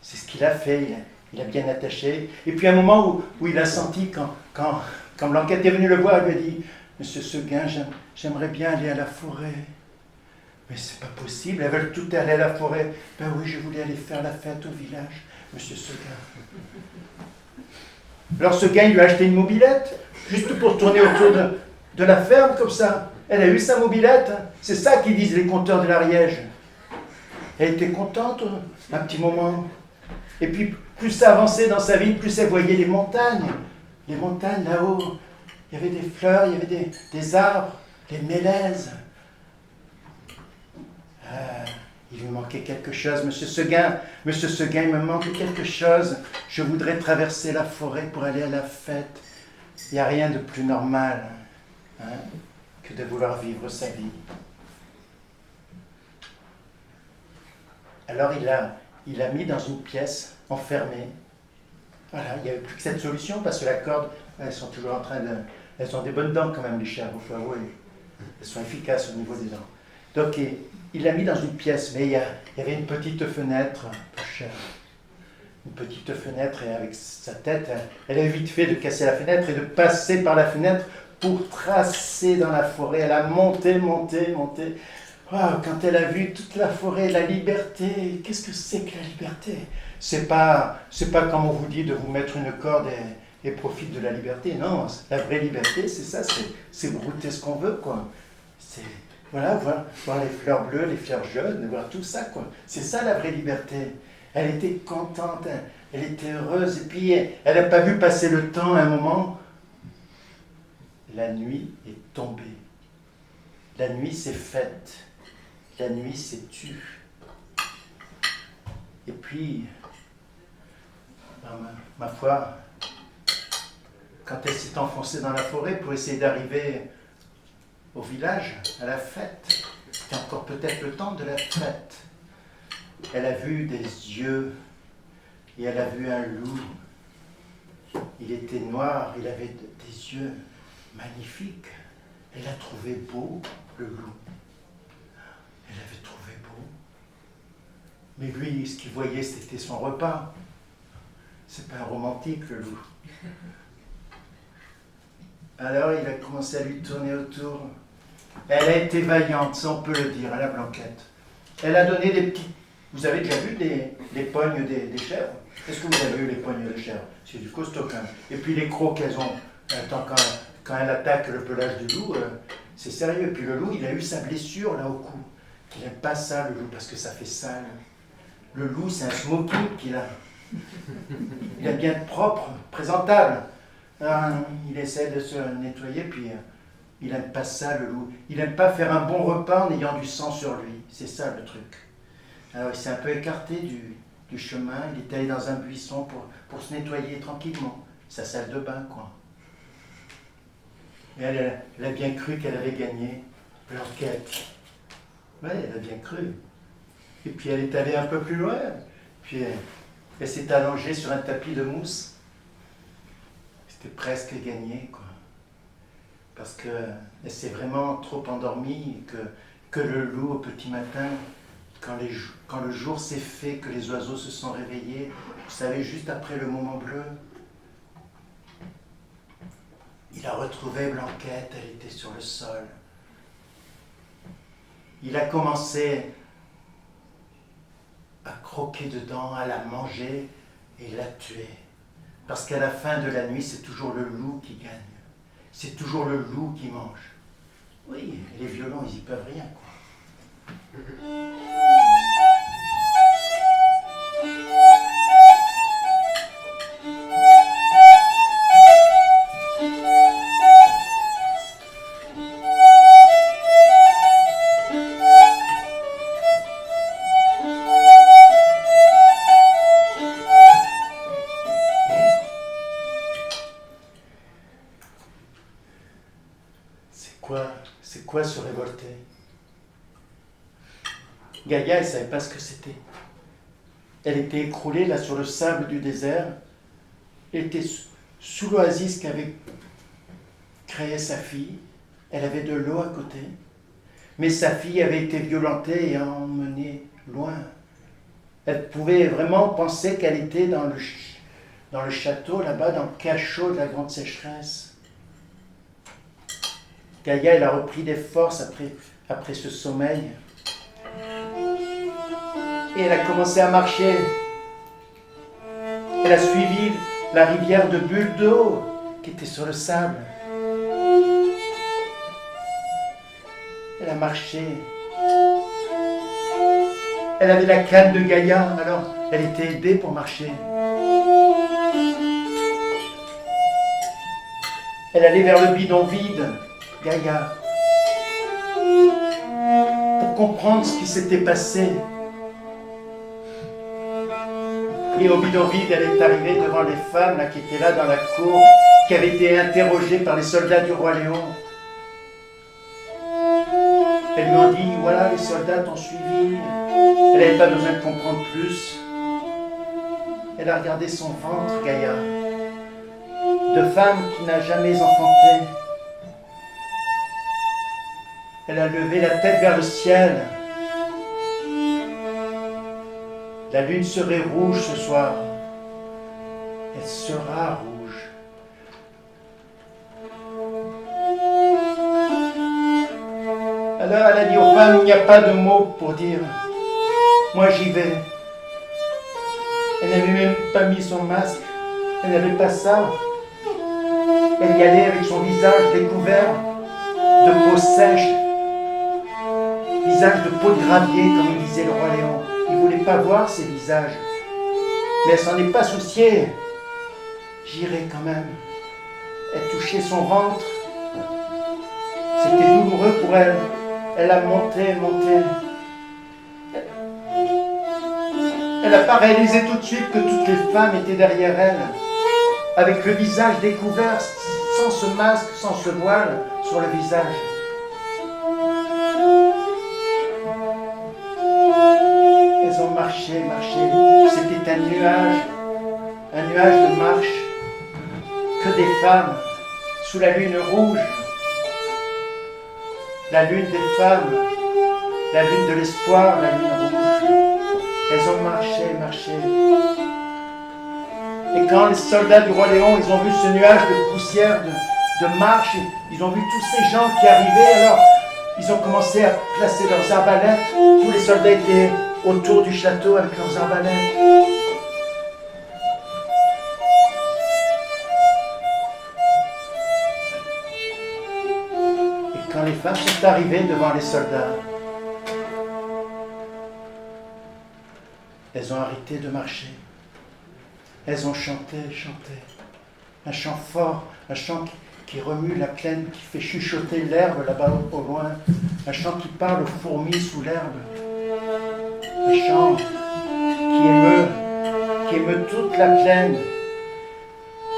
C'est ce qu'il a fait, il a bien attaché. Et puis à un moment où il a senti, quand Blanquette est venue le voir, il lui a dit, Monsieur Seguin, j'aimerais bien aller à la forêt. Mais c'est pas possible, elles veulent toutes aller à la forêt. Ben oui, je voulais aller faire la fête au village, Monsieur Seguin. Alors Seguin, il lui a acheté une mobilette, juste pour tourner autour de la ferme comme ça. Elle a eu sa mobilette, hein. C'est ça qu'ils disent les conteurs de l'Ariège. Elle était contente un petit moment. Et puis, plus ça avançait dans sa vie, plus elle voyait les montagnes. Les montagnes là-haut, il y avait des fleurs, il y avait des arbres, des mélèzes. Il lui manquait quelque chose, Monsieur Seguin. Monsieur Seguin, il me manque quelque chose. Je voudrais traverser la forêt pour aller à la fête. Il n'y a rien de plus normal, hein, que de vouloir vivre sa vie. Alors il l'a mis dans une pièce enfermée. Voilà, il n'y avait plus que cette solution parce que la corde, elles sont toujours en train de... Elles ont des bonnes dents quand même, les chèvres, il faut avouer. Elles sont efficaces au niveau des dents. Donc il l'a mis dans une pièce, mais il y avait une petite fenêtre, une petite fenêtre, et avec sa tête, elle a vite fait de casser la fenêtre et de passer par la fenêtre pour tracer dans la forêt. Elle a monté. Ah, quand elle a vu toute la forêt, la liberté, qu'est-ce que c'est que la liberté? C'est pas comme on vous dit de vous mettre une corde et profite de la liberté. Non, la vraie liberté, c'est ça, c'est brouter ce qu'on veut, quoi. C'est, voilà, voir les fleurs bleues, les fleurs jaunes, voir tout ça, quoi. C'est ça la vraie liberté. Elle était contente, hein, elle était heureuse, et puis elle n'a pas vu passer le temps à un moment. La nuit est tombée. La nuit s'est faite. La nuit s'est tue. Et puis, ma foi, quand elle s'est enfoncée dans la forêt pour essayer d'arriver au village, à la fête, c'était encore peut-être le temps de la fête, elle a vu des yeux et elle a vu un loup. Il était noir, il avait des yeux magnifiques. Elle a trouvé beau, le loup. Elle avait trouvé beau. Mais lui, ce qu'il voyait, c'était son repas. C'est pas un romantique, le loup. Alors, il a commencé à lui tourner autour. Elle a été vaillante, ça on peut le dire, à la Blanquette. Elle a donné des petits... Vous avez déjà vu les pognes des chèvres? Est-ce que vous avez vu les pognes des chèvres? C'est du costaud quand même. Et puis les crocs qu'elles ont, quand elle attaque le pelage du loup, c'est sérieux. Et puis le loup, il a eu sa blessure là au cou. Il n'aime pas ça, le loup, parce que ça fait sale. Le loup, c'est un smoking qu'il a. Il aime bien être propre, présentable. Alors, il essaie de se nettoyer, puis il n'aime pas ça, le loup. Il n'aime pas faire un bon repas en ayant du sang sur lui. C'est ça le truc. Alors il s'est un peu écarté du chemin. Il est allé dans un buisson pour se nettoyer tranquillement. Sa salle de bain, quoi. Et elle a bien cru qu'elle avait gagné l'enquête. Ouais, elle a bien cru. Et puis elle est allée un peu plus loin. Puis elle s'est allongée sur un tapis de mousse. C'était presque gagné, quoi. Parce qu'elle s'est vraiment trop endormie que le loup, au petit matin, quand le jour s'est fait, que les oiseaux se sont réveillés, vous savez, juste après le moment bleu, il a retrouvé Blanquette, elle était sur le sol. Il a commencé à croquer dedans, à la manger et la tuer. Parce qu'à la fin de la nuit, c'est toujours le loup qui gagne. C'est toujours le loup qui mange. Oui, les violons, ils y peuvent rien, quoi. C'est quoi se révolter? Gaïa, elle ne savait pas ce que c'était. Elle était écroulée là sur le sable du désert. Elle était sous l'oasis qu'avait créée sa fille. Elle avait de l'eau à côté. Mais sa fille avait été violentée et emmenée loin. Elle pouvait vraiment penser qu'elle était dans le château, là-bas, dans le cachot de la grande sécheresse. Gaïa, elle a repris des forces après ce sommeil. Et elle a commencé à marcher. Elle a suivi la rivière de bulles d'eau qui était sur le sable. Elle a marché. Elle avait la canne de Gaïa, alors elle était aidée pour marcher. Elle allait vers le bidon vide, Gaïa, pour comprendre ce qui s'était passé. Et au bidon vide, elle est arrivée devant les femmes là, qui étaient là dans la cour, qui avaient été interrogées par les soldats du roi Léon. Elles lui ont dit, voilà, les soldats t'ont suivi. Elle n'avait pas besoin de comprendre plus. Elle a regardé son ventre, Gaïa, de femme qui n'a jamais enfanté. Elle a levé la tête vers le ciel. La lune serait rouge ce soir. Elle sera rouge. Alors elle a dit aux femmes, il n'y a pas de mots pour dire, moi j'y vais. Elle n'avait même pas mis son masque, elle n'avait pas ça. Elle y allait avec son visage découvert de peau sèche, visage de peau de gravier, comme il disait le roi Léon. Il ne voulait pas voir ses visages, mais elle s'en est pas souciée. J'irai quand même. Elle touchait son ventre. C'était douloureux pour elle. Elle a monté. Elle n'a pas réalisé tout de suite que toutes les femmes étaient derrière elle, avec le visage découvert, sans ce masque, sans ce voile sur le visage. Elles ont marché. C'était un nuage de marche, que des femmes, sous la lune rouge, la lune des femmes, la lune de l'espoir, la lune rouge. Elles ont marché. Et quand les soldats du roi Léon, ils ont vu ce nuage de poussière, de marche, ils ont vu tous ces gens qui arrivaient, alors ils ont commencé à placer leurs arbalètes. Tous les soldats étaient autour du château avec leurs arbalètes. Et quand les femmes sont arrivées devant les soldats, elles ont arrêté de marcher. Elles ont chanté. Un chant fort, un chant qui remue la plaine, qui fait chuchoter l'herbe là-bas au loin. Un chant qui parle aux fourmis sous l'herbe. Un chant qui émeut toute la plaine.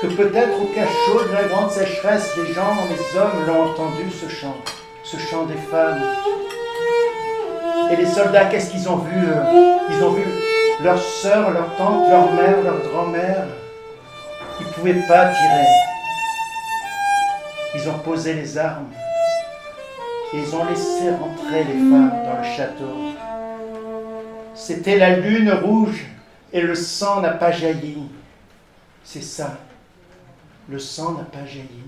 Que peut-être au cachot de la grande sécheresse, les hommes l'ont entendu, ce chant des femmes. Et les soldats, qu'est-ce qu'ils ont vu? Ils ont vu leurs sœurs, leurs tantes, leur mère, leur grand-mère. Ils ne pouvaient pas tirer. Ils ont posé les armes. Et ils ont laissé rentrer les femmes dans le château. C'était la lune rouge et le sang n'a pas jailli. C'est ça. Le sang n'a pas jailli.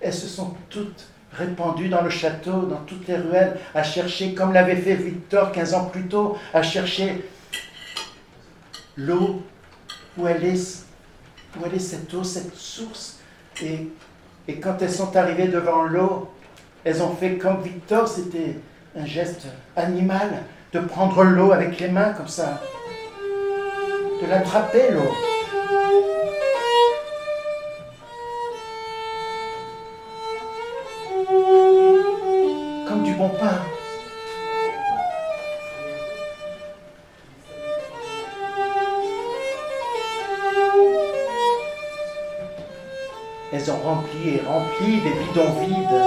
Elles se sont toutes répandues dans le château, dans toutes les ruelles, à chercher, comme l'avait fait Victor 15 ans plus tôt, à chercher l'eau, où elle est cette eau, cette source. Et quand elles sont arrivées devant l'eau, elles ont fait comme Victor, c'était un geste animal, de prendre l'eau avec les mains comme ça, de l'attraper l'eau. Comme du bon pain. Elles ont rempli des bidons vides.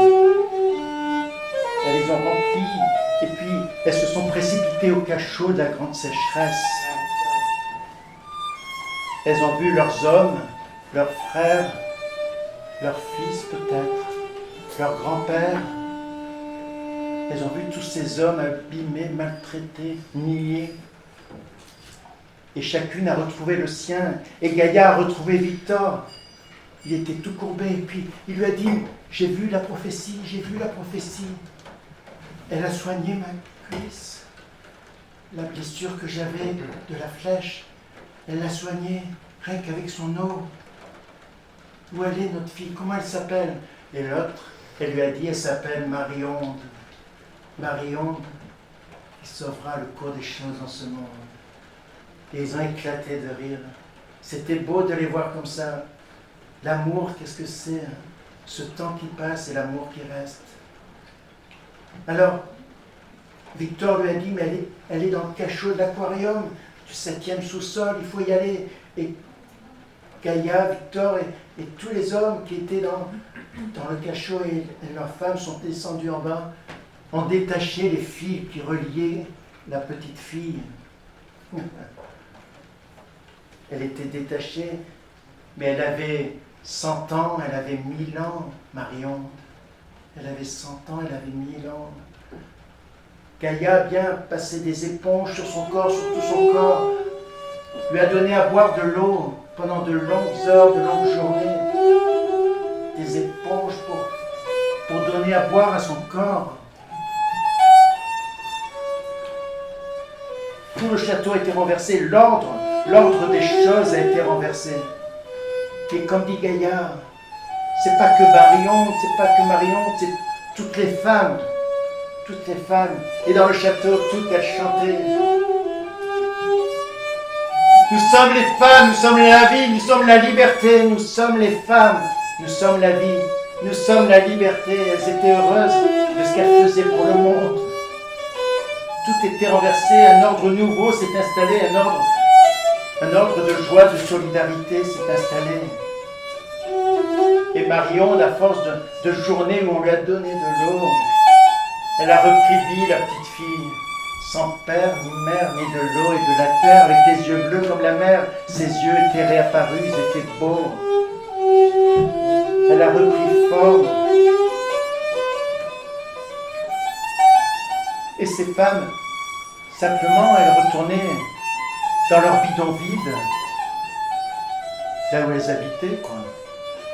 Elles les ont remplis et puis elles se sont précipitées au cachot de la grande sécheresse. Elles ont vu leurs hommes, leurs frères, leurs fils peut-être, leurs grands-pères. Elles ont vu tous ces hommes abîmés, maltraités, niés. Et chacune a retrouvé le sien. Et Gaïa a retrouvé Victor. Il était tout courbé. Et puis il lui a dit, j'ai vu la prophétie. Elle a soigné ma cuisse. La blessure que j'avais de la flèche. Elle l'a soignée rien qu'avec son eau. Où elle est notre fille? Comment elle s'appelle? Et l'autre, elle lui a dit, elle s'appelle Marie-Onde. Marie-Onde, qui sauvera le cours des choses en ce monde. Et ils ont éclaté de rire. C'était beau de les voir comme ça. L'amour, qu'est-ce que c'est? Ce temps qui passe et l'amour qui reste. Alors, Victor lui a dit, mais elle est dans le cachot de l'aquarium, du 7e sous-sol, il faut y aller. Et Gaïa, Victor et tous les hommes qui étaient dans le cachot et leurs femmes sont descendus en bas, ont détaché les fils qui reliaient la petite fille. Elle était détachée, mais elle avait 100 ans, elle avait 1000 ans, Marie-Onde. Elle avait 100 ans, elle avait 1000 ans. Gaïa a bien passé des éponges sur son corps, sur tout son corps, lui a donné à boire de l'eau pendant de longues heures, de longues journées, des éponges pour donner à boire à son corps. Tout le château a été renversé. L'ordre des choses a été renversé. Et comme dit Gaillard, c'est pas que Marion, c'est toutes les femmes. Toutes les femmes. Et dans le château, toutes elles chantaient. Nous sommes les femmes, nous sommes la vie, nous sommes la liberté, nous sommes les femmes, nous sommes la vie, nous sommes la liberté. Elles étaient heureuses de ce qu'elles faisaient pour le monde. Tout était renversé, un ordre nouveau s'est installé, un ordre de joie, de solidarité s'est installé. Et Marion, à force de journées où on lui a donné de l'eau, elle a repris vie, la petite fille, sans père, ni mère, ni de l'eau et de la terre, avec les yeux bleus comme la mer. Ses yeux étaient réapparus, ils étaient beaux. Elle a repris forme. Et ces femmes, simplement, elles retournaient dans leur bidonville, là où elles habitaient, quoi.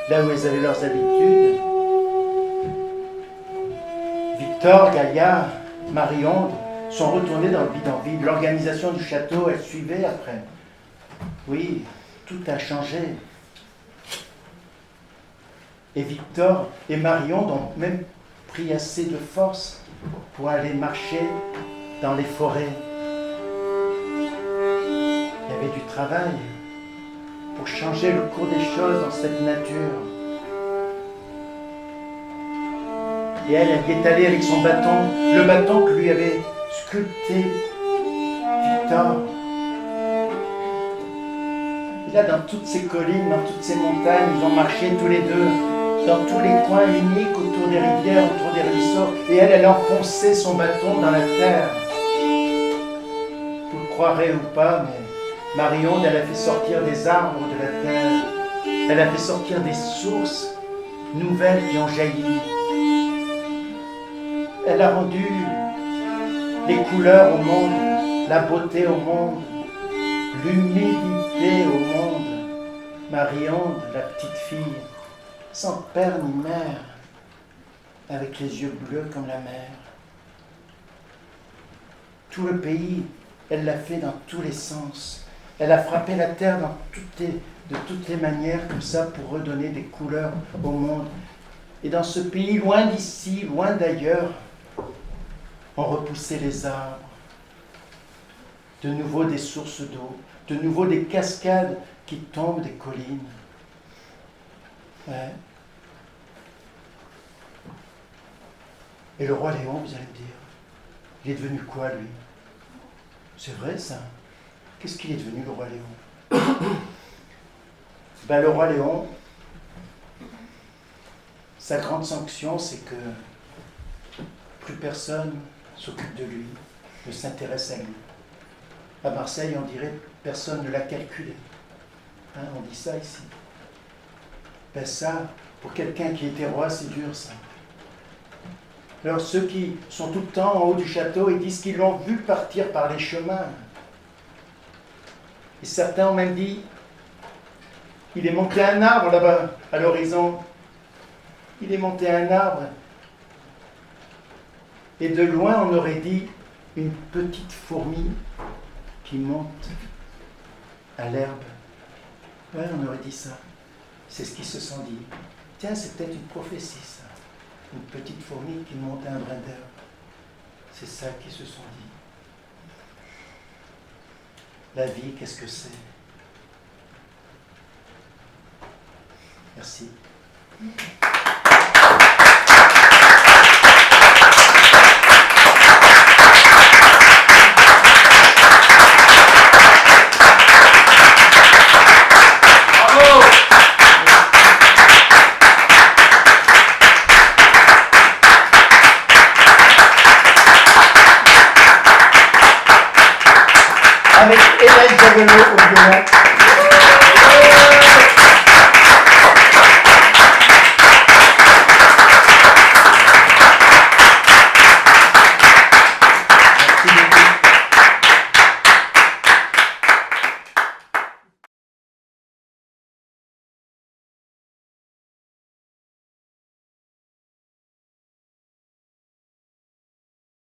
Là où elles avaient leurs habitudes. Victor, Gaillard, Marie-Onde sont retournés dans le bidonville. L'organisation du château, elle suivait après. Oui, tout a changé. Et Victor et Marie-Onde ont même pris assez de force pour aller marcher dans les forêts. Il y avait du travail pour changer le cours des choses dans cette nature. Et elle est allée avec son bâton, le bâton que lui avait sculpté Victor. Et là, dans toutes ces collines, dans toutes ces montagnes, ils ont marché tous les deux, dans tous les coins uniques, autour des rivières, autour des ruisseaux. Et elle enfonçait son bâton dans la terre. Vous le croirez ou pas, mais Marie-Onde, elle a fait sortir des arbres de la terre. Elle a fait sortir des sources nouvelles qui ont jailli. Elle a rendu les couleurs au monde, la beauté au monde, l'humidité au monde. Marie-Onde, la petite fille, sans père ni mère, avec les yeux bleus comme la mer. Tout le pays, elle l'a fait dans tous les sens. Elle a frappé la terre de toutes les manières, comme ça, pour redonner des couleurs au monde. Et dans ce pays, loin d'ici, loin d'ailleurs, on repoussait les arbres. De nouveau des sources d'eau, de nouveau des cascades qui tombent des collines. Ouais. Et le roi Léon, vous allez me dire, il est devenu quoi, lui? C'est vrai, ça. Qu'est-ce qu'il est devenu, le roi Léon? Le roi Léon, sa grande sanction, c'est que plus personne s'occupe de lui, ne s'intéresse à lui. À Marseille, on dirait personne ne l'a calculé. Hein, on dit ça ici. Ça, pour quelqu'un qui était roi, c'est dur, ça. Alors ceux qui sont tout le temps en haut du château, ils disent qu'ils l'ont vu partir par les chemins. Et certains ont même dit, il est monté à un arbre là-bas, à l'horizon. Il est monté à un arbre. Et de loin, on aurait dit une petite fourmi qui monte à l'herbe. Ouais, on aurait dit ça. C'est ce qu'ils se sont dit. Tiens, c'est peut-être une prophétie, ça. Une petite fourmi qui monte à un brin d'herbe. C'est ça qu'ils se sont dit. La vie, qu'est-ce que c'est? Merci. Avec Hélène Javelot au violon.